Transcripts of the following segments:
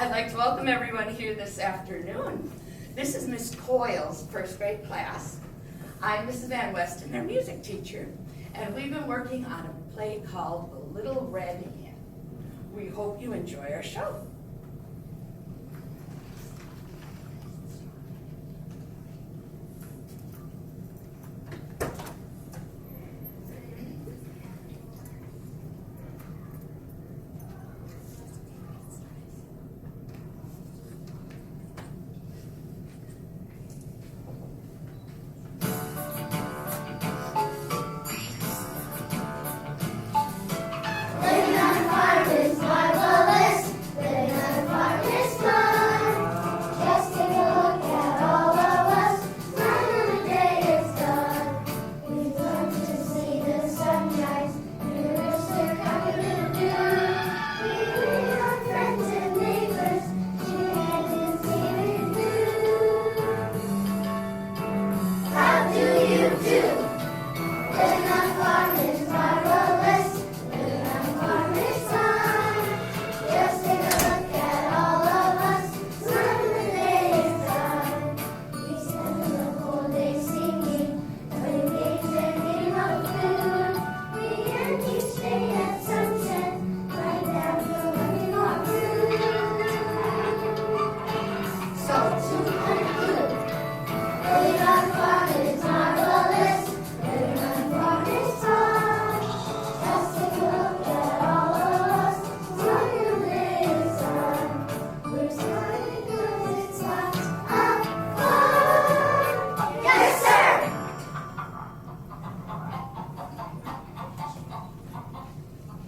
I'd like to welcome everyone here this afternoon. This is Miss Coyle's first grade class. I'm Mrs. Van Weston, their music teacher, and we've been working on a play called The Little Red Hen. We hope you enjoy our show.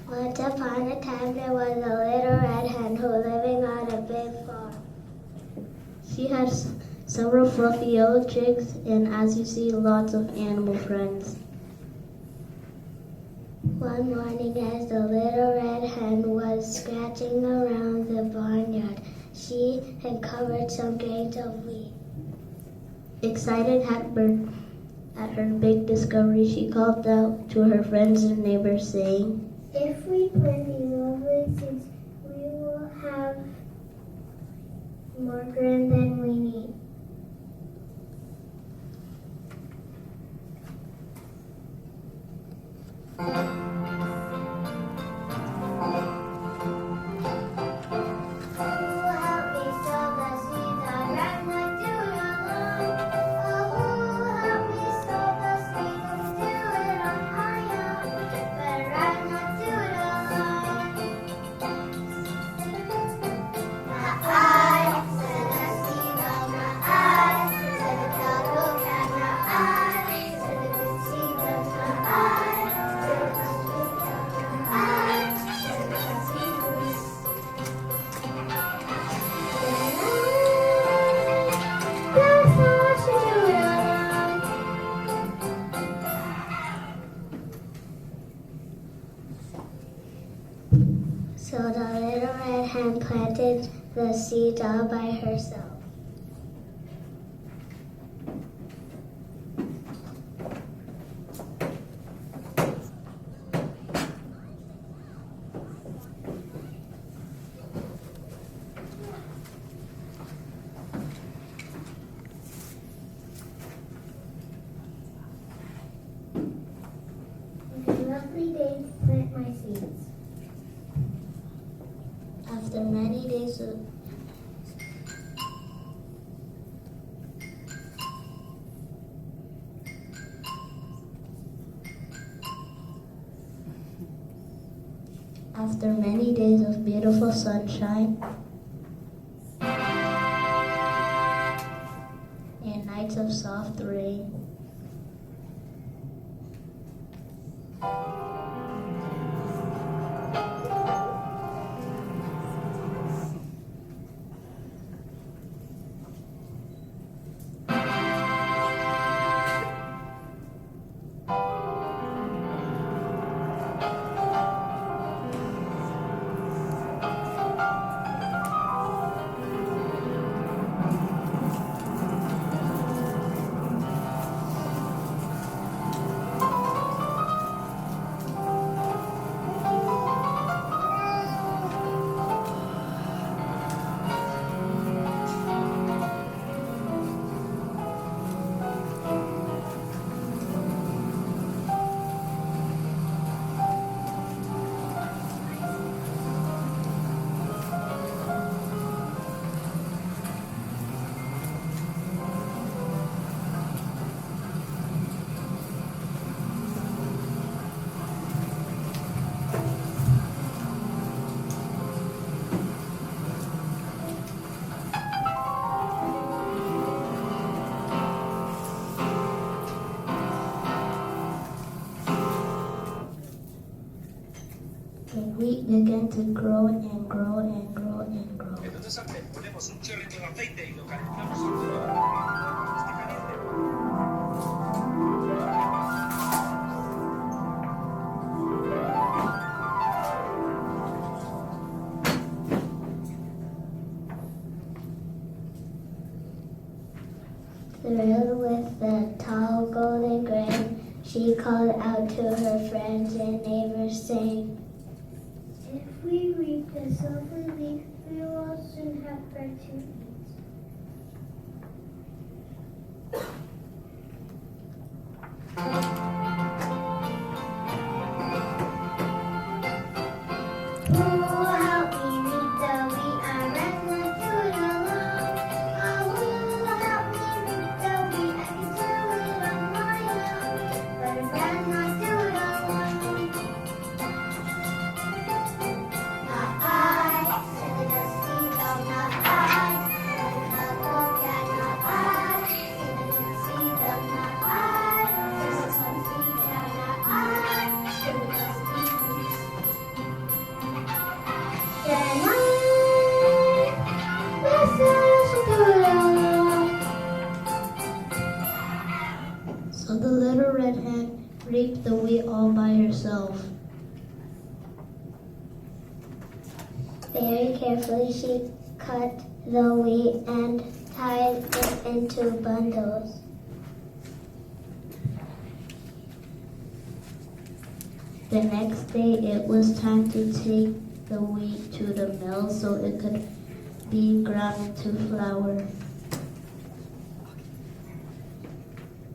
Once upon a time there was a little red hen who was living on a big farm. She had several fluffy yellow chicks and, as you see, lots of animal friends. One morning as the little red hen was scratching around the barnyard, she had covered some grains of wheat. Excited at her big discovery, she called out to her friends and neighbors, saying, "If we plant these lovely seeds, we will have more grain than we need." So the little red hen planted the seeds all by herself. It's a lovely day to plant my seeds. After many days of beautiful sunshine and nights of soft rain, The wheat began to grow and grow and grow and grow. Entonces ponemos un chorrito de aceite y lo calentamos a fuego. Está caliente. Thrilled with the tall golden grain, she called out to her friends and neighbors, saying, If we reap the silver leaf, we will soon have bread to eat. Who will help me reap the wheat? I reckon I'll do it alone. Oh, who will help me reap the wheat? I can do it on my own. But I reckon I'll do it alone. Not I, said the dusty dog. Not I, said the polecat. Not I, said the dusty dog. Not I, said the clumsy cat. Not I, said the dusty goose. Then I, yes, I shall do it alone. So the little red hen reaped the wheat all by herself. Very carefully she cut the wheat and tied it into bundles. The next day it was time to take the wheat to the mill so it could be ground into flour.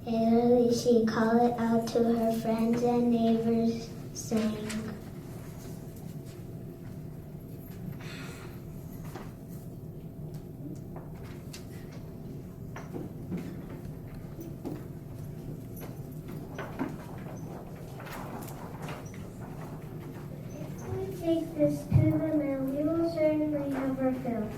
Eagerly she called it out to her friends and neighbors, saying, If we take this to the mill, we will certainly have our fill.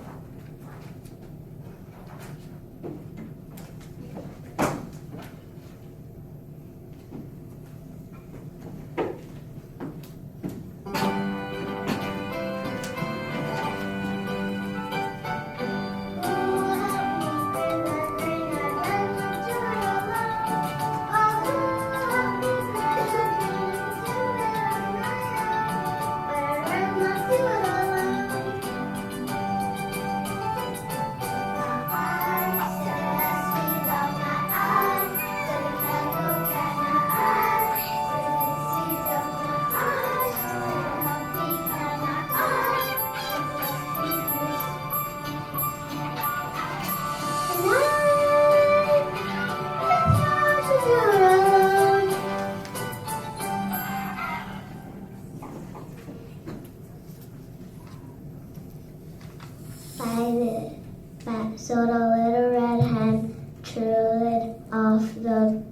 So the little red hen trotted off the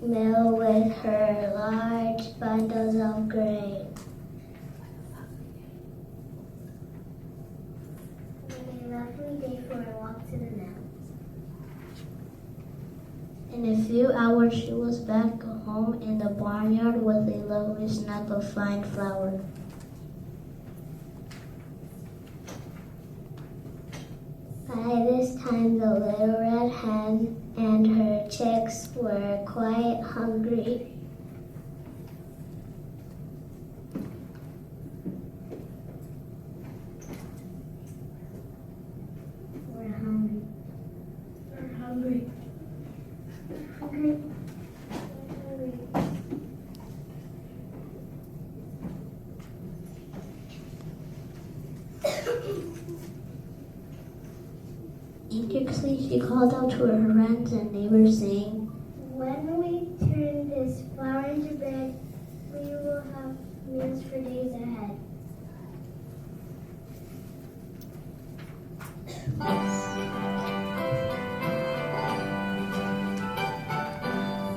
mill with her large bundles of grain. What a lovely day for a walk to the mill. In a few hours she was back home in the barnyard with a lovely snack of fine flour. By this time, the little red hen and her chicks were quite hungry. We're hungry. We're hungry. We're hungry. We're hungry. Eagerly she called out to her friends and neighbors, saying, When we turn this flour into bread, we will have meals for days ahead.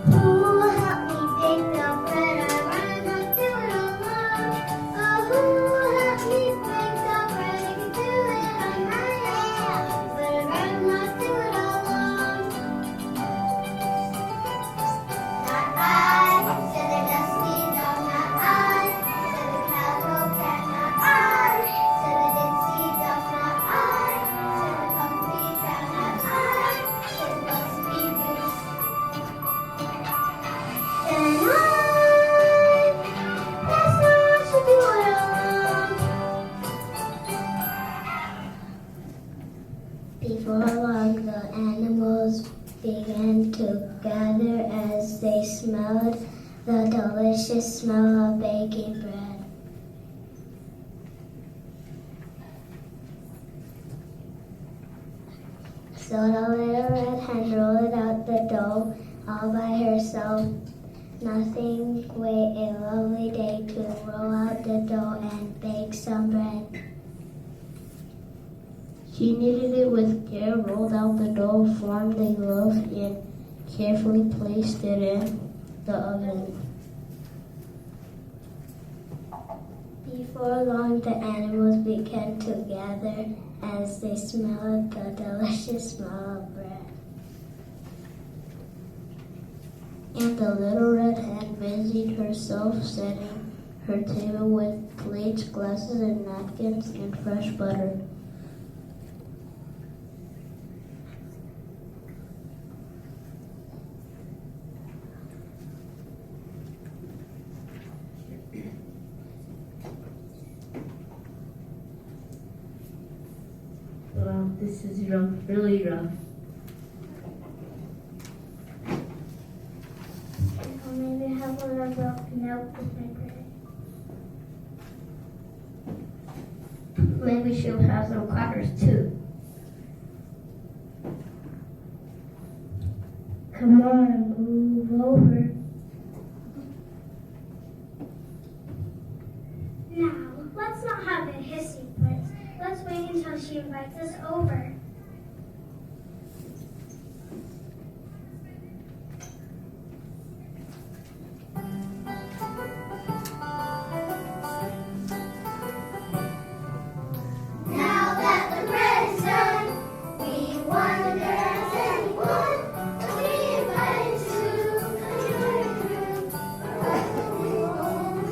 Who will help me bake the bread? I rather not do it alone. Oh, who will help me bake the bread? I can do it on my own, but I'd rather not do it alone. as they smelled the delicious smell of baking bread. So the little red hen rolled out the dough all by herself. Nothing wait a lovely day to roll out the dough and bake some bread. She kneaded it with care, rolled out the dough, formed a loaf, and carefully placed it in the oven. Before long, the animals began to gather as they smelled the delicious smell of bread. And the little red hen busied herself setting her table with plates, glasses, and napkins, and fresh butter. Wow, this is rough, really rough. Or maybe have a little milk with my bread. Maybe she'll have some crackers too. Come on, move over. Now, let's not have a hissy fit. Let's wait until she invites us over. Now that the bread is done, we wonder has anyone that we invited to come join the group for what we want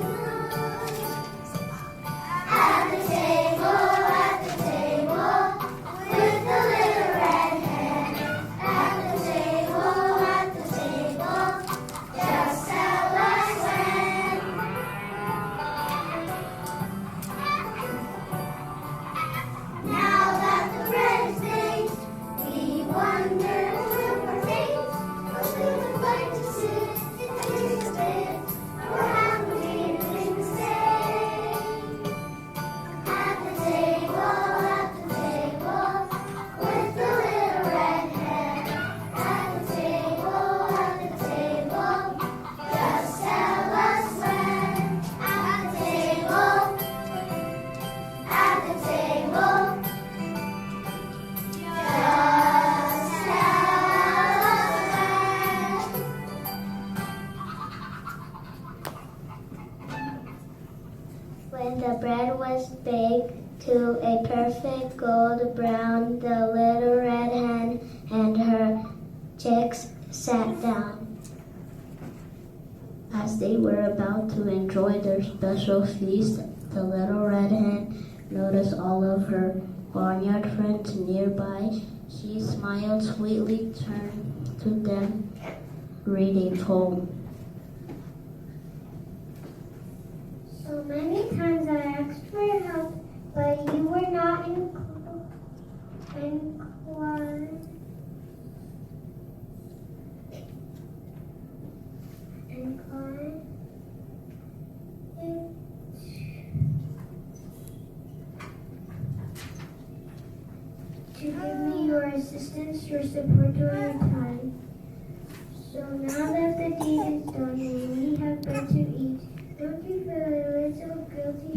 at the table, with the little red hen. At the table, just tell us when. Now that the bread is baked, we wonder who will partake, or who would like to sit and taste a bit, or have we anything to say? At the table, with the little red hen. At the table, just tell us when. At the table, just tell us when. When the bread was baked to a perfect gold brown, the little red hen and her chicks sat down. As they were about to enjoy their special feast, the little red hen noticed all of her barnyard friends nearby. She smiled sweetly, turned to them, read a poem. So many times I asked for your help, but you were not inclined to give me your assistance, your support during the time. So now that the deed is done and we have bread to eat, don't you feel a little guilty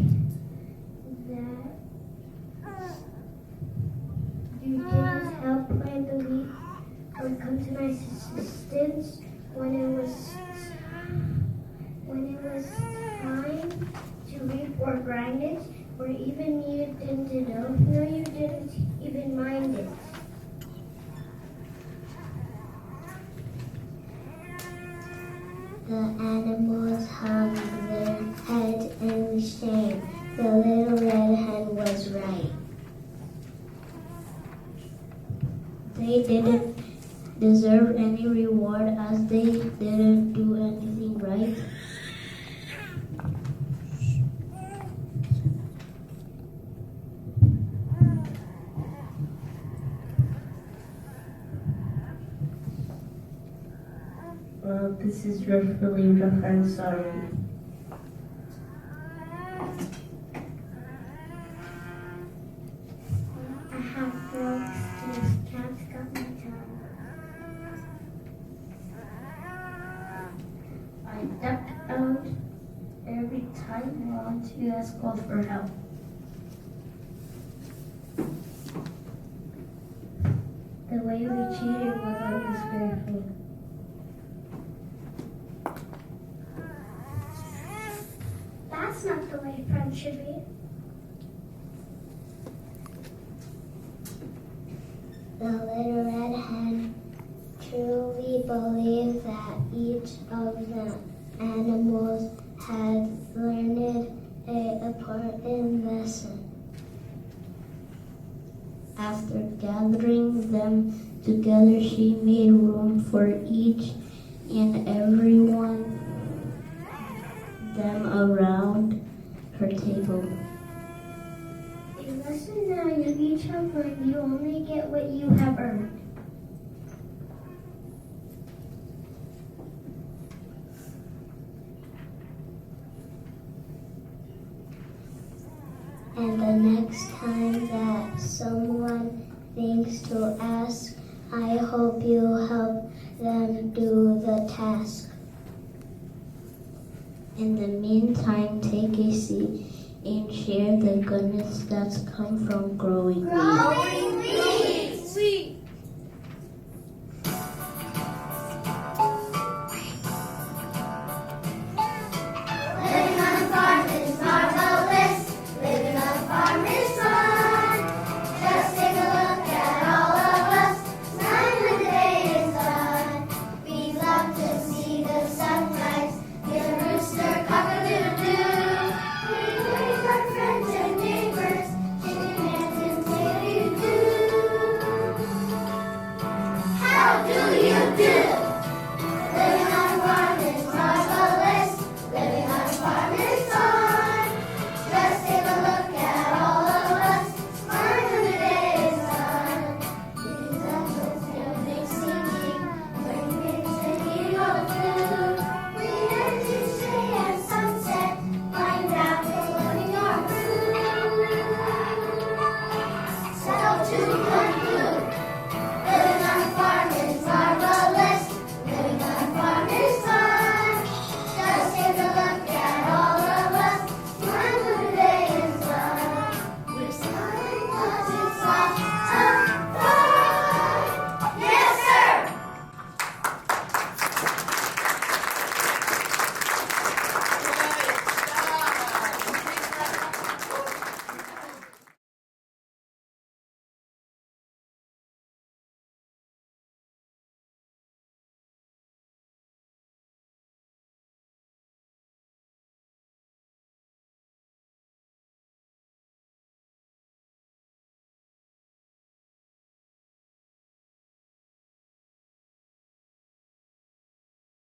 that you didn't help plant the wheat or come to my assistance when it was time to reap or grind it, or even you didn't know? No, you didn't even mind it. The animals hung their heads in shame. The little red hen was right. They didn't deserve any reward as they didn't do anything right. Hello, this is your your friend, sorry. I have 4 excuses. Cats got my tongue. I ducked out every time once you guys called for help. The way we cheated was always fearful. That's not the way friends should be. The little red hen truly believed that each of the animals had learned an important lesson. After gathering them together, she made room for each and every one them around her table. A lesson that you each have learned, you only get what you have earned. And the next time that someone thinks to ask, I hope you help them do the task. In the meantime, take a seat and share the goodness that's come from growing. Growing leaves.